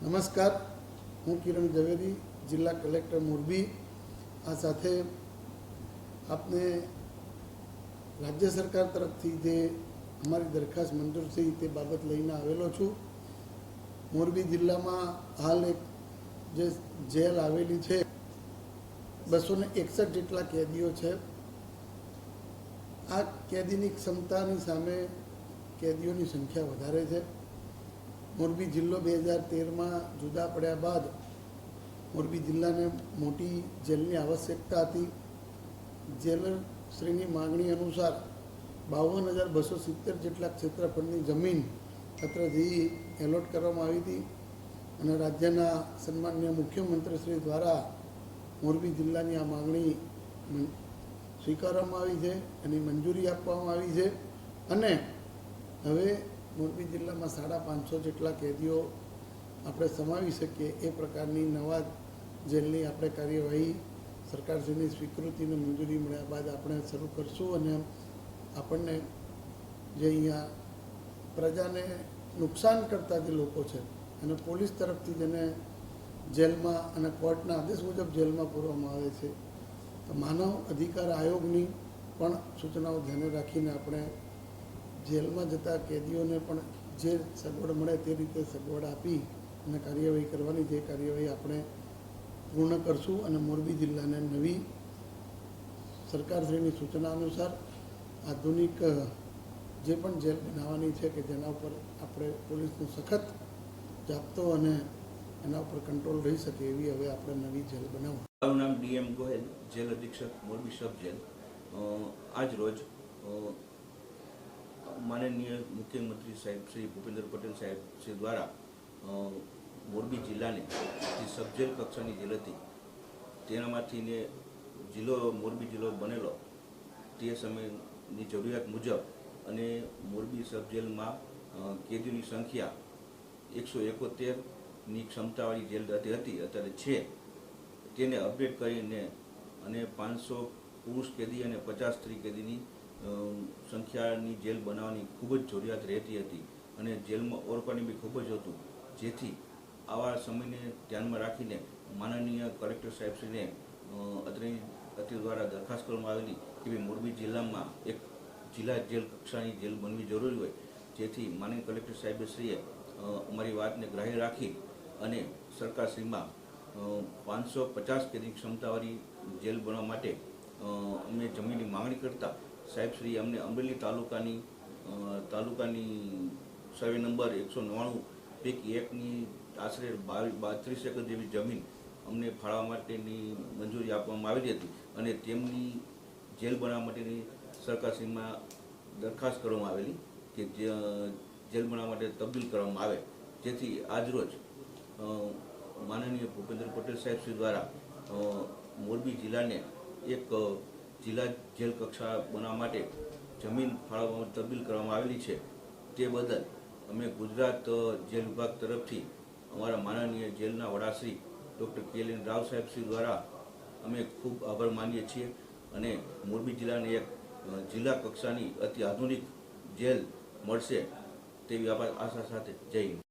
નમસ્કાર, હું કિરણ ઝવેરી, જિલ્લા કલેક્ટર મોરબી। આ સાથે આપને રાજ્ય સરકાર તરફથી જે અમારી દરખાસ્ત મંજૂર થઈ તે બાબત લઈને આવેલો છું। મોરબી જિલ્લામાં હાલ એક જે જેલ આવેલી છે, 261 જેટલા કેદીઓ છે। આ કેદીની ક્ષમતાની સામે કેદીઓની સંખ્યા વધારે છે। મોરબી જિલ્લો 2013માં જુદા પડ્યા બાદ મોરબી જિલ્લાને મોટી જેલની આવશ્યકતા હતી। જેલશ્રીની માગણી અનુસાર 52,270 જેટલા ક્ષેત્રફળની જમીન અત્રેથી એલોટ કરવામાં આવી હતી અને રાજ્યના સન્માનીય મુખ્યમંત્રીશ્રી દ્વારા મોરબી જિલ્લાની આ માગણી સ્વીકારવામાં આવી છે, એની મંજૂરી આપવામાં આવી છે અને હવે મોરબી જિલ્લામાં 550 જેટલા કેદીઓ આપણે સમાવી શકીએ એ પ્રકારની નવા જેલની આપણે કાર્યવાહી સરકારશ્રીની સ્વીકૃતિને મંજૂરી મળ્યા બાદ આપણે શરૂ કરશું અને આપણને જે અહીંયા પ્રજાને નુકસાન કરતા જે લોકો છે અને પોલીસ તરફથી જેને જેલમાં અને કોર્ટના આદેશ મુજબ જેલમાં પૂરવામાં આવે છે, તો માનવ અધિકાર આયોગની પણ સૂચનાઓ ધ્યાને રાખીને આપણે જેલમાં જતા કેદીઓને પણ જે સગવડ મળે તે રીતે સગવડ આપી અને કાર્યવાહી કરવાની જે કાર્યવાહી આપણે પૂર્ણ કરશું અને મોરબી જિલ્લાને નવી સરકારશ્રીની સૂચના અનુસાર આધુનિક જે પણ જેલ બનાવવાની છે કે જેના ઉપર આપણે પોલીસનો સખત જાપ્તો અને એના ઉપર કંટ્રોલ રહી શકે એવી હવે આપણે નવી જેલ બનાવું। મારું નામ ડીએમ ગોહેલ, જેલ અધિક્ષક મોરબી સબ જેલ। આજ રોજ માનનીય મુખ્યમંત્રી સાહેબ શ્રી ભૂપેન્દ્ર પટેલ સાહેબ શ્રી દ્વારા મોરબી જિલ્લાને જે સબ જેલ કક્ષાની જેલ હતી તેનામાંથીને મોરબી જિલ્લો બનેલો તે સમયની જરૂરિયાત મુજબ અને મોરબી સબ જેલમાં કેદીઓની સંખ્યા 171ની ક્ષમતાવાળી જેલ હતી અત્યારે છે, તેને અપડેટ કરીને અને 500 પુરુષ કેદી અને 50 સ્ત્રી કેદીની સંખ્યાની જેલ બનાવવાની ખૂબ જ જરૂરિયાત રહેતી હતી અને જેલમાં ઓરપાણી બી ખૂબ જ હતું, જેથી આવા સમયને ધ્યાનમાં રાખીને માનનીય કલેક્ટર સાહેબશ્રીને અત્રે દ્વારા દરખાસ્ત કરવામાં આવેલી કે ભાઈ મોરબી જિલ્લામાં એક જિલ્લા જેલ કક્ષાની જેલ બનવી જરૂરી હોય, જેથી માનનીય કલેક્ટર સાહેબશ્રીએ અમારી વાતને ગ્રાહ્ય રાખી અને સરકારશ્રીમાં 550 કેદી ક્ષમતાવાળી જેલ બનાવવા માટે અમે જમીનની માંગણી કરતા સાહેબશ્રીએ અમને અમરેલી તાલુકાની સર્વે નંબર 199 પૈકી એકની આશરે 32 એકર જેવી જમીન અમને ફાળવવા માટેની મંજૂરી આપવામાં આવેલી હતી અને તેમની જેલ બનાવવા માટેની સરકારશ્રીમાં દરખાસ્ત કરવામાં આવેલી કે જેલ બનાવવા માટે તબદીલ કરવામાં આવે, જેથી આજરોજ માનનીય ભૂપેન્દ્ર પટેલ સાહેબ શ્રી દ્વારા મોરબી જિલ્લાને એક જિલ્લા જેલ કક્ષા બનાવવા માટે જમીન ફાળવવામાં તબદીલ કરવામાં આવેલી છે। તે બદલ અમે ગુજરાત જેલ વિભાગ તરફથી અમારા માનનીય જેલના વડાશ્રી ડૉક્ટર KLN રાવ સાહેબ શ્રી દ્વારા અમે ખૂબ આભાર માનીએ છીએ અને મોરબી જિલ્લાને એક જિલ્લા કક્ષાની અતિ આધુનિક જેલ મળશે તેવી આશા સાથે જય હિન્દ।